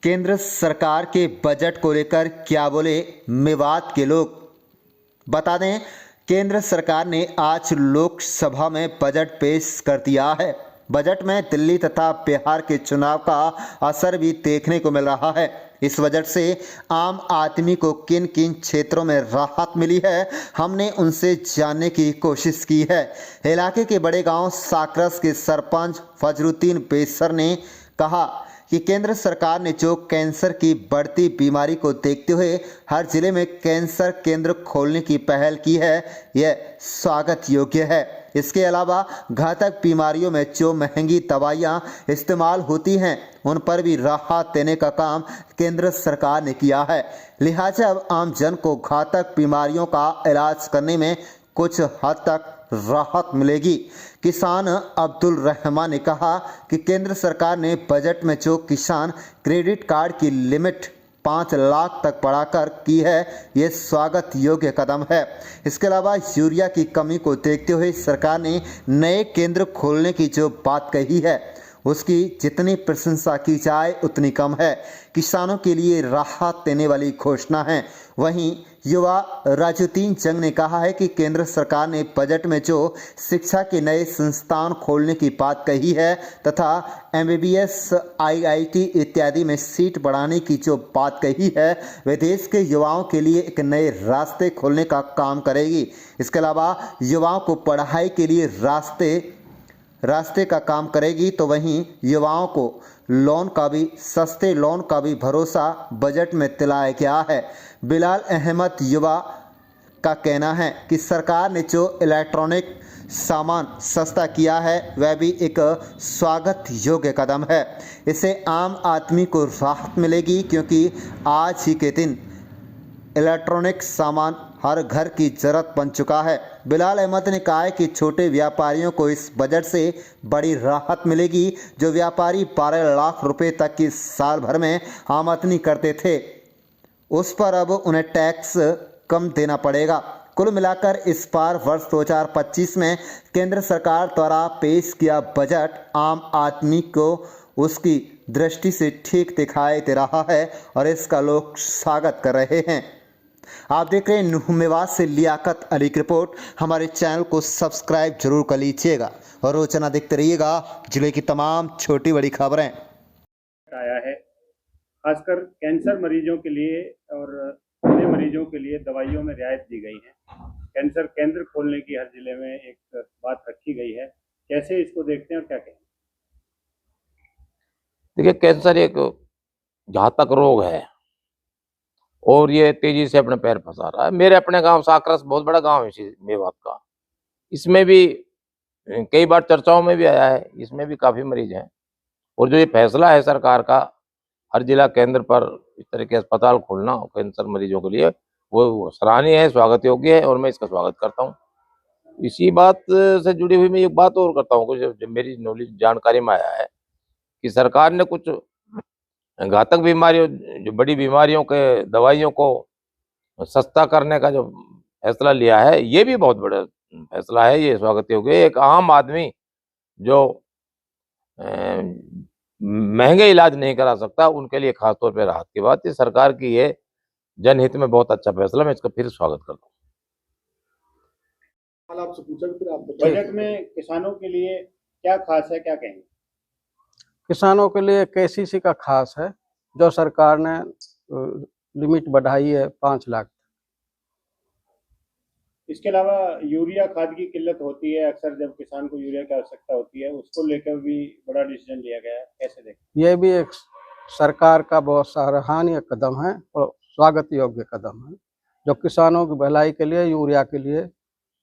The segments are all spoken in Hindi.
केंद्र सरकार के बजट को लेकर क्या बोले मेवात के लोग। बता दें, केंद्र सरकार ने आज लोकसभा में बजट पेश कर दिया है। बजट में दिल्ली तथा बिहार के चुनाव का असर भी देखने को मिल रहा है। इस बजट से आम आदमी को किन किन क्षेत्रों में राहत मिली है, हमने उनसे जानने की कोशिश की है। इलाके के बड़े गांव साकरस के सरपंच फजरुद्दीन बेसर ने कहा कि केंद्र सरकार ने जो कैंसर की बढ़ती बीमारी को देखते हुए हर जिले में कैंसर केंद्र खोलने की पहल की है, यह स्वागत योग्य है। इसके अलावा घातक बीमारियों में जो महंगी दवाइयाँ इस्तेमाल होती हैं, उन पर भी राहत देने का काम केंद्र सरकार ने किया है। लिहाजा अब आम जन को घातक बीमारियों का इलाज करने में कुछ हद तक राहत मिलेगी। किसान अब्दुल रहमान ने कहा कि केंद्र सरकार ने बजट में जो किसान क्रेडिट कार्ड की लिमिट 5 लाख तक बढ़ाकर की है, ये स्वागत योग्य कदम है। इसके अलावा यूरिया की कमी को देखते हुए सरकार ने नए केंद्र खोलने की जो बात कही है, उसकी जितनी प्रशंसा की जाए उतनी कम है। किसानों के लिए राहत देने वाली घोषणा है। वहीं युवा राजुद्दीन जंग ने कहा है कि केंद्र सरकार ने बजट में जो शिक्षा के नए संस्थान खोलने की बात कही है तथा MBBS IIT इत्यादि में सीट बढ़ाने की जो बात कही है, वे देश के युवाओं के लिए एक नए रास्ते खोलने का काम करेगी। इसके अलावा युवाओं को पढ़ाई के लिए रास्ते का काम करेगी। तो वहीं युवाओं को सस्ते लोन का भी भरोसा बजट में दिलाया गया है। बिलाल अहमद युवा का कहना है कि सरकार ने जो इलेक्ट्रॉनिक सामान सस्ता किया है, वह भी एक स्वागत योग्य कदम है। इससे आम आदमी को राहत मिलेगी, क्योंकि आज ही के दिन इलेक्ट्रॉनिक सामान हर घर की जरूरत बन चुका है। बिलाल अहमद ने कहा है कि छोटे व्यापारियों को इस बजट से बड़ी राहत मिलेगी। जो व्यापारी 12 लाख रुपए तक की साल भर में आमदनी करते थे, उस पर अब उन्हें टैक्स कम देना पड़ेगा। कुल मिलाकर इस बार वर्ष 2025 में केंद्र सरकार द्वारा पेश किया बजट आम आदमी को उसकी दृष्टि से ठीक दिखाई दे रहा है और इसका लोग स्वागत कर रहे हैं। आप देख रहे हैं न्यू मेवात से लियाकत अली की रिपोर्ट। हमारे चैनल को सब्सक्राइब जरूर कर लीजिएगा और रोजाना देखते रहिएगा जिले की तमाम छोटी बड़ी खबरें। आया है खासकर कैंसर मरीजों के लिए और अन्य मरीजों के लिए दवाइयों में रियायत दी गई है। कैंसर केंद्र खोलने की हर जिले में एक बात रखी गई है। कैसे इसको देखते हैं और क्या कहें? देखिए, कैंसर एक घातक रोग है और ये तेजी से अपने पैर फंसा रहा है। मेरे अपने गांव साकरस बहुत बड़ा गांव है इसी मेवात का, इसमें भी कई बार चर्चाओं में भी आया है, इसमें भी काफी मरीज हैं। और जो ये फैसला है सरकार का हर जिला केंद्र पर इस तरह के अस्पताल खोलना कैंसर मरीजों के लिए, वो सराहनीय है, स्वागत योग्य है और मैं इसका स्वागत करता हूँ। इसी बात से जुड़ी हुई मैं एक बात और करता हूँ, जो मेरी नॉलेज जानकारी में आया है कि सरकार ने कुछ घातक बीमारियों, जो बड़ी बीमारियों के दवाइयों को सस्ता करने का जो फैसला लिया है, ये भी बहुत बड़ा फैसला है, ये स्वागत योग्य है। एक आम आदमी जो महंगे इलाज नहीं करा सकता, उनके लिए खासतौर पर राहत की बात है। सरकार की ये जनहित में बहुत अच्छा फैसला, मैं इसका फिर स्वागत करता हूँ। आपसे पूछा फिर आप बजट में किसानों के लिए क्या खास है, क्या कहेंगे? किसानों के लिए KCC का खास है, जो सरकार ने लिमिट बढ़ाई है 5 लाख। इसके अलावा यूरिया खाद की किल्लत होती है, अक्सर जब किसान को यूरिया की आवश्यकता होती है, उसको लेकर भी बड़ा डिसीजन लिया गया है। कैसे देखते? ये भी एक सरकार का बहुत सराहनीय कदम है और स्वागत योग्य कदम है, जो किसानों की भलाई के लिए, यूरिया के लिए,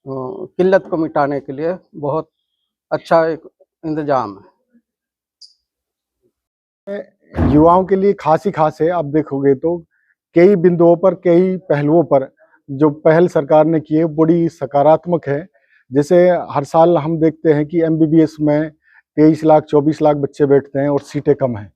किल्लत को मिटाने के लिए बहुत अच्छा एक इंतजाम है। युवाओं के लिए खास ही खास है। आप देखोगे तो कई बिंदुओं पर, कई पहलुओं पर जो पहल सरकार ने की है बड़ी सकारात्मक है। जैसे हर साल हम देखते हैं कि MBBS में 23 लाख 24 लाख बच्चे बैठते हैं और सीटें कम हैं।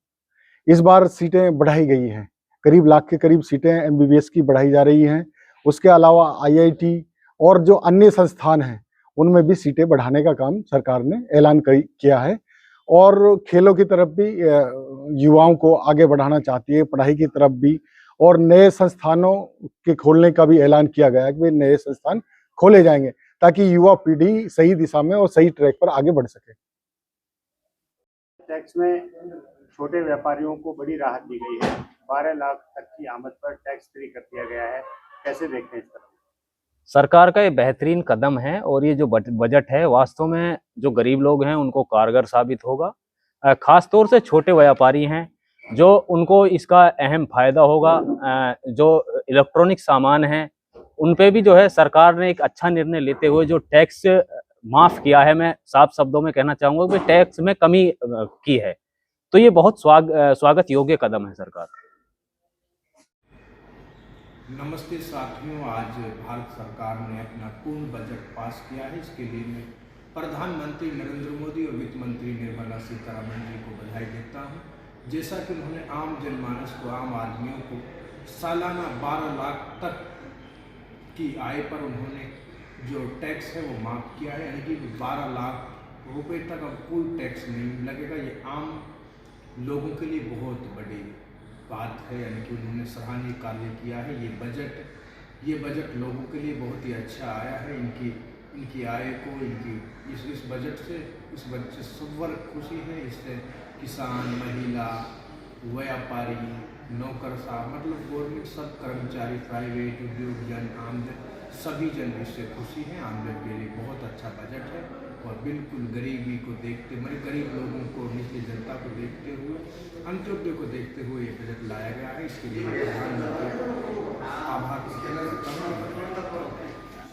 इस बार सीटें बढ़ाई गई हैं, करीब लाख के करीब सीटें MBBS की बढ़ाई जा रही हैं। उसके अलावा IIT और जो अन्य संस्थान हैं, उनमें भी सीटें बढ़ाने का काम सरकार ने ऐलान किया है और खेलों की तरफ भी युवाओं को आगे बढ़ाना चाहती है, पढ़ाई की तरफ भी, और नए संस्थानों के खोलने का भी ऐलान किया गया है कि नए संस्थान खोले जाएंगे ताकि युवा पीढ़ी सही दिशा में और सही ट्रैक पर आगे बढ़ सके। टैक्स में छोटे व्यापारियों को बड़ी राहत दी गई है। 12 लाख तक की आमद पर टैक्स फ्री कर दिया गया है। कैसे देखते हैं इस तरह? सरकार का ये बेहतरीन कदम है और ये जो बजट है वास्तव में जो गरीब लोग हैं उनको कारगर साबित होगा। खास तौर से छोटे व्यापारी हैं जो उनको इसका अहम फायदा होगा। जो इलेक्ट्रॉनिक सामान है उन पे भी जो है सरकार ने एक अच्छा निर्णय लेते हुए जो टैक्स माफ किया है, मैं साफ शब्दों में कहना चाहूँगा कि टैक्स में कमी की है, तो ये बहुत स्वागत योग्य कदम है सरकार। नमस्ते साथियों, आज भारत सरकार ने अपना पूर्ण बजट पास किया है। इसके लिए मैं प्रधानमंत्री नरेंद्र मोदी और वित्त मंत्री निर्मला सीतारमण जी को बधाई देता हूं। जैसा कि उन्होंने आम जनमानस को, आम आदमियों को सालाना 12 लाख तक की आय पर उन्होंने जो टैक्स है वो माफ़ किया है, यानी कि 12 लाख रुपए तक अब कोई टैक्स नहीं लगेगा। ये आम लोगों के लिए बहुत बड़ी बात है, यानी कि उन्होंने सराहनीय कार्य किया है। ये बजट लोगों के लिए बहुत ही अच्छा आया है। इनकी आय को इस बजट से सब वर्ग खुशी है। इससे किसान, महिला, व्यापारी, नौकरशाह, मतलब गवर्नमेंट, सब कर्मचारी, प्राइवेट उद्योग, जन, आमजन, सभी जन इससे खुशी हैं। आमजन के लिए बहुत अच्छा बजट है और बिल्कुल गरीबी को देखते, मतलब गरीब लोगों को, निचली जनता को देखते हुए, अंत्योदय को देखते हुए ये बजट लाया गया है। इसके लिए प्रधानमंत्री आभार